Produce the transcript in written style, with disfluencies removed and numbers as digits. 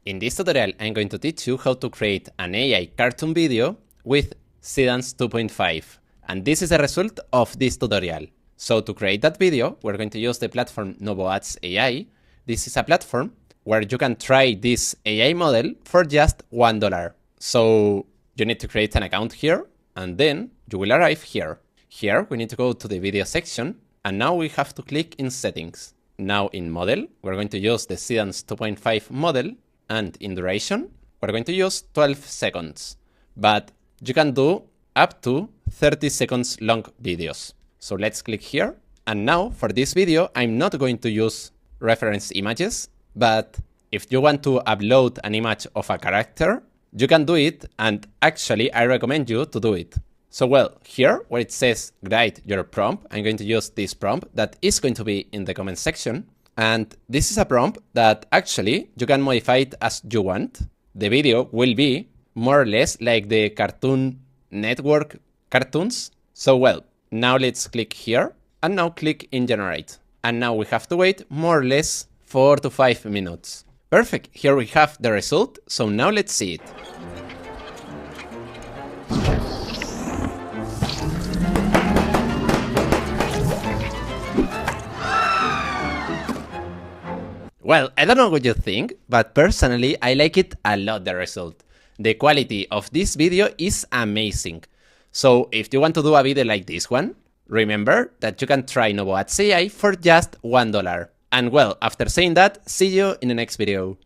In this tutorial, I'm going to teach you how to create an AI cartoon video with Seedance 2.5. And this is the result of this tutorial. So to create that video, we're going to use the platform NovoAds AI. This is a platform where you can try this AI model for just $1. So you need to create an account here, and then you will arrive here. Here, we need to go to the video section, and now we have to click in settings. Now in model, we're going to use the Seedance 2.5 model, and in duration, we're going to use 12 seconds. But you can do up to 30 seconds long videos. So let's click here. And now for this video, I'm not going to use reference images, but if you want to upload an image of a character, you can do it, and actually I recommend you to do it. So well, here where it says write your prompt, I'm going to use this prompt that is going to be in the comment section. And this is a prompt that actually you can modify it as you want. The video will be more or less like the Cartoon Network cartoons. So well, now let's click here and now click in generate. And now we have to wait more or less 4 to 5 minutes. Perfect, here we have the result. So now let's see it. Well, I don't know what you think, but personally I like it a lot, the result. The quality of this video is amazing. So if you want to do a video like this one, remember that you can try NovoAds AI for just $1. And well, after saying that, see you in the next video.